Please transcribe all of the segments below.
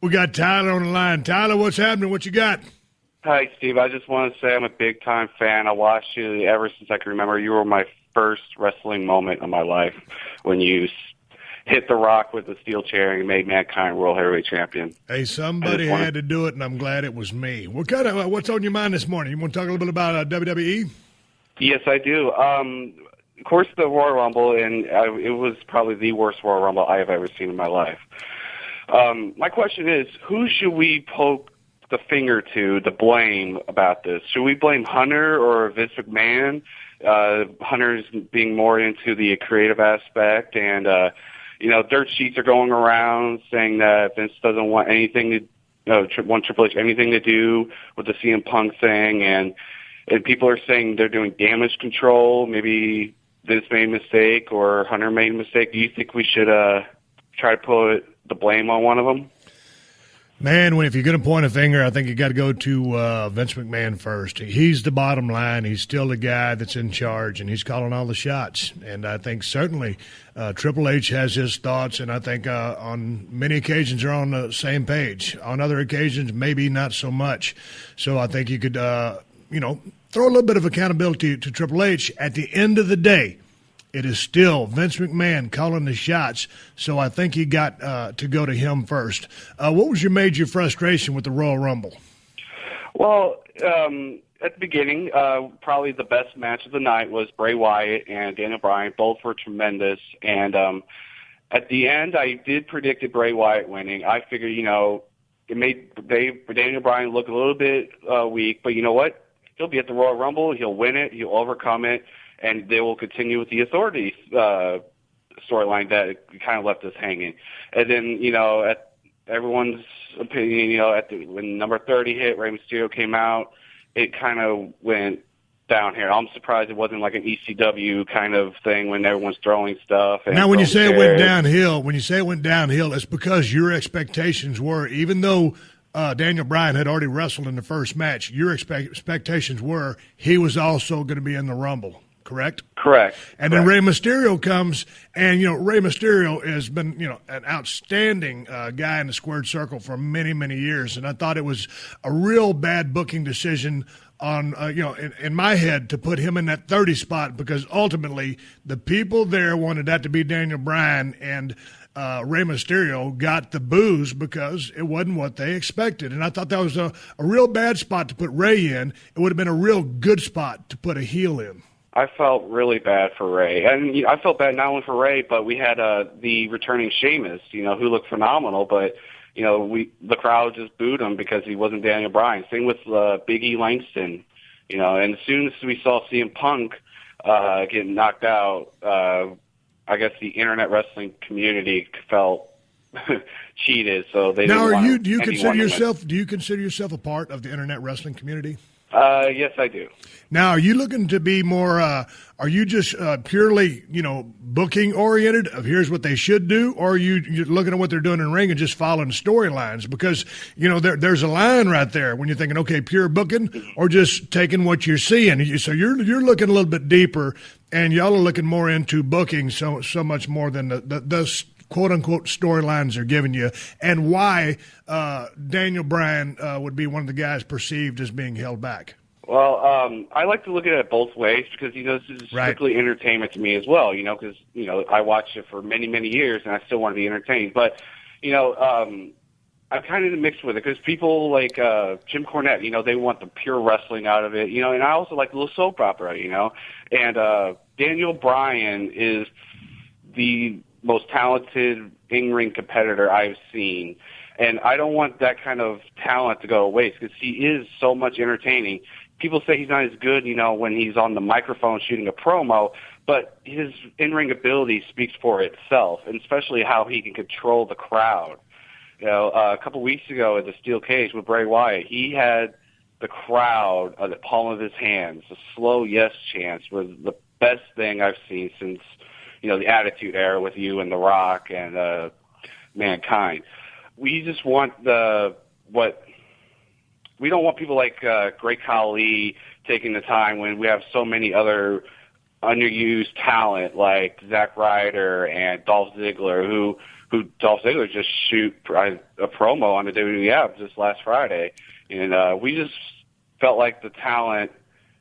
We got Tyler on the line. Tyler, what's happening? What you got? Hi, Steve. I just want to say I'm a big-time fan. I watched you ever since I can remember. You were my first wrestling moment of my life when you hit The Rock with the steel chair and made Mankind World Heavyweight Champion. Hey, somebody had to do it, and I'm glad it was me. What's on your mind this morning? You want to talk a little bit about WWE? Yes, I do. Of course, the Royal Rumble, and it was probably the worst Royal Rumble I have ever seen in my life. My question is, who should we poke the finger to blame about this? Should we blame Hunter or Vince McMahon? Hunter's being more into the creative aspect, and dirt sheets are going around saying that Vince doesn't want want Triple H anything to do with the CM Punk thing, and people are saying they're doing damage control. Maybe Vince made a mistake or Hunter made a mistake. Do you think we should try to put the blame on one of them? Man, if you're going to point a finger, I think you got to go to Vince McMahon first. He's the bottom line. He's still the guy that's in charge, and he's calling all the shots. And I think certainly Triple H has his thoughts, and I think on many occasions they're on the same page. On other occasions, maybe not so much. So I think you could, throw a little bit of accountability to Triple H. At the end of the day, it is still Vince McMahon calling the shots, so I think you got to go to him first. What was your major frustration with the Royal Rumble? Well, at the beginning, probably the best match of the night was Bray Wyatt and Daniel Bryan. Both were tremendous. And at the end, I did predict Bray Wyatt winning. I figured, it made Daniel Bryan look a little bit weak, but you know what? He'll be at the Royal Rumble. He'll win it. He'll overcome it. And they will continue with the Authority storyline that kind of left us hanging. And then, at everyone's opinion, when number 30 hit, Rey Mysterio came out, it kind of went down here. I'm surprised it wasn't like an ECW kind of thing when everyone's throwing stuff. And now, when you say it went downhill, it's because your expectations were, even though Daniel Bryan had already wrestled in the first match, your expectations were he was also going to be in the Rumble. Correct? Correct. And then Rey Mysterio comes, and, Rey Mysterio has been, an outstanding guy in the squared circle for many, many years. And I thought it was a real bad booking decision on, in my head to put him in that 30 spot because ultimately the people there wanted that to be Daniel Bryan, and Rey Mysterio got the boos because it wasn't what they expected. And I thought that was a real bad spot to put Rey in. It would have been a real good spot to put a heel in. I felt really bad for Ray. And I felt bad not only for Ray, but we had the returning Sheamus, who looked phenomenal, but the crowd just booed him because he wasn't Daniel Bryan. Same with Big E Langston, and as soon as we saw CM Punk getting knocked out, I guess the internet wrestling community felt cheated, so they didn't want do you consider yourself a part of the internet wrestling community? Yes, I do. Now, are you looking to be more, are you just purely, booking oriented of here's what they should do, or are you're looking at what they're doing in the ring and just following storylines? Because, there's a line right there when you're thinking, okay, pure booking or just taking what you're seeing. So you're looking a little bit deeper, and y'all are looking more into booking so much more than the quote-unquote storylines are giving you, and why Daniel Bryan would be one of the guys perceived as being held back. Well, I like to look at it both ways because, this is strictly entertainment to me as well, because, I watched it for many, many years and I still want to be entertained. But, I'm kind of mixed with it because people like Jim Cornette, they want the pure wrestling out of it, and I also like a little soap opera, and Daniel Bryan is the most talented in-ring competitor I've seen. And I don't want that kind of talent to go to waste because he is so much entertaining. People say he's not as good, when he's on the microphone shooting a promo, but his in-ring ability speaks for itself, and especially how he can control the crowd. A couple weeks ago at the Steel Cage with Bray Wyatt, he had the crowd at the palm of his hands. The slow yes chants was the best thing I've seen since the Attitude Era with you and The Rock and Mankind. We just want we don't want people like Great Khali taking the time when we have so many other underused talent like Zack Ryder and Dolph Ziggler Dolph Ziggler just shoot a promo on the WWE app just last Friday. And we just felt like the talent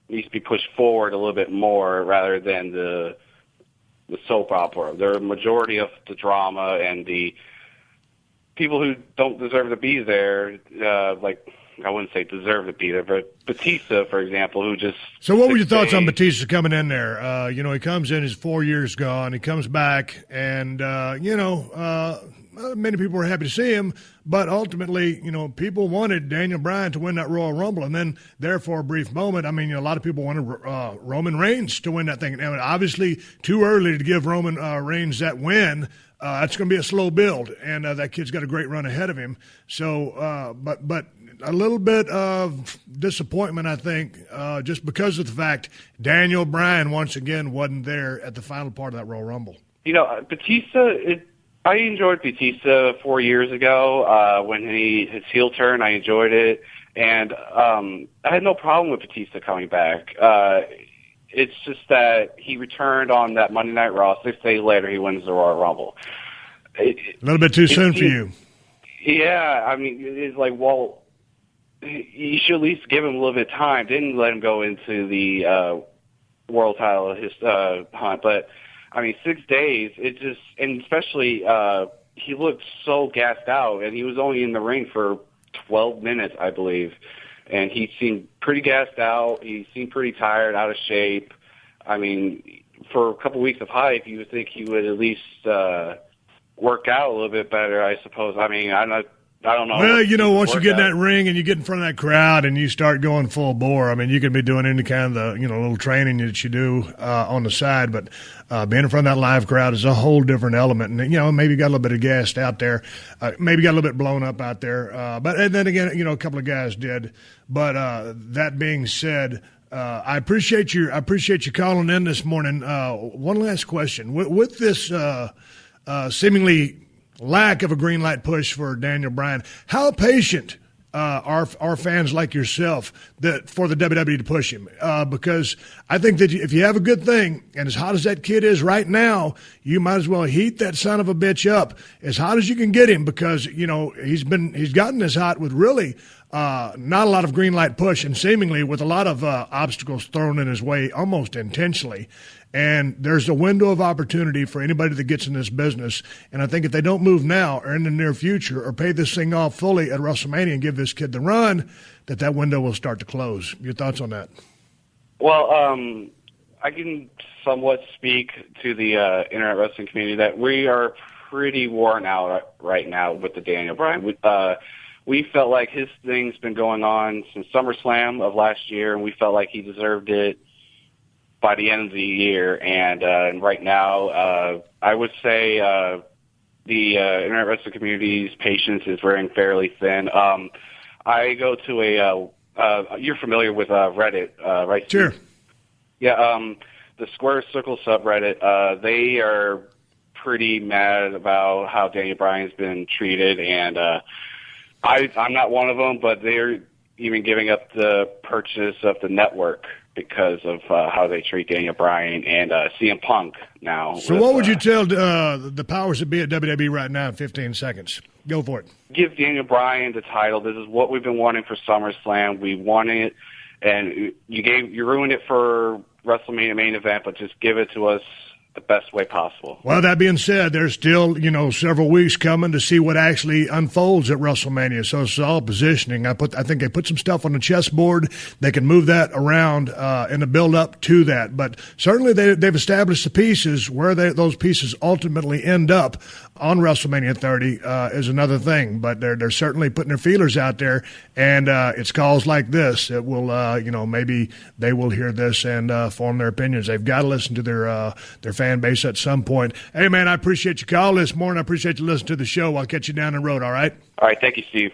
needs to be pushed forward a little bit more rather than the soap opera. The majority of the drama and the people who don't deserve to be there, like I wouldn't say deserve to be there, but Batista, for example, who just... So what were your thoughts on Batista coming in there? He comes in, his 4 years gone, he comes back, and, many people were happy to see him, but ultimately, people wanted Daniel Bryan to win that Royal Rumble, and then there for a brief moment, a lot of people wanted Roman Reigns to win that thing. And obviously, too early to give Roman Reigns that win. That's going to be a slow build, and that kid's got a great run ahead of him. So, but a little bit of disappointment, I think, just because of the fact Daniel Bryan once again wasn't there at the final part of that Royal Rumble. Batista, I enjoyed Batista 4 years ago when his heel turn. I enjoyed it, and I had no problem with Batista coming back. It's just that he returned on that Monday Night Raw. 6 days later, he wins the Royal Rumble. A little bit too soon for you. Yeah, it's like, well, you should at least give him a little bit of time. Didn't let him go into the world title hunt. But, 6 days, and especially he looked so gassed out, and he was only in the ring for 12 minutes, I believe. And he seemed pretty gassed out. He seemed pretty tired, out of shape. For a couple weeks of hype, you would think he would at least work out a little bit better, I suppose. I don't know. Well, once you get in that ring and you get in front of that crowd and you start going full bore, you can be doing any kind of little training that you do on the side, but being in front of that live crowd is a whole different element. And, maybe got a little bit of gassed out there, maybe got a little bit blown up out there. And then again, a couple of guys did. But that being said, I appreciate you calling in this morning. One last question. With this seemingly lack of a green light push for Daniel Bryan, how patient are fans like yourself for the WWE to push him? Because I think that if you have a good thing, and as hot as that kid is right now, you might as well heat that son of a bitch up as hot as you can get him, because he's gotten this hot with really not a lot of green light push, and seemingly with a lot of obstacles thrown in his way almost intentionally. And there's a window of opportunity for anybody that gets in this business. And I think if they don't move now or in the near future or pay this thing off fully at WrestleMania and give this kid the run, that window will start to close. Your thoughts on that? Well, I can somewhat speak to the internet wrestling community that we are pretty worn out right now with the Daniel Bryan. We felt like his thing's been going on since SummerSlam of last year, and we felt like he deserved it by the end of the year. And right now, I would say the internet wrestling community's patience is wearing fairly thin. I go to you're familiar with Reddit, right? Sure. Yeah, the Square Circle subreddit, they are pretty mad about how Daniel Bryan's been treated, and I'm not one of them, but they're even giving up the purchase of the network because of how they treat Daniel Bryan and CM Punk now. So what would you tell the powers that be at WWE right now in 15 seconds? Go for it. Give Daniel Bryan the title. This is what we've been wanting for SummerSlam. We wanted it, and you ruined it for WrestleMania main event, but just give it to us the best way possible. Well, that being said, there's still, several weeks coming to see what actually unfolds at WrestleMania. So it's all positioning. I think they put some stuff on the chessboard. They can move that around in the build up to that. But certainly they've established the pieces. Where those pieces ultimately end up on WrestleMania 30 is another thing. But they're certainly putting their feelers out there, and it's calls like this that will, maybe they will hear this and form their opinions. They've got to listen to their fan base at some point. Hey, man, I appreciate you calling this morning. I appreciate you listening to the show. I'll catch you down the road, all right? All right. Thank you, Steve.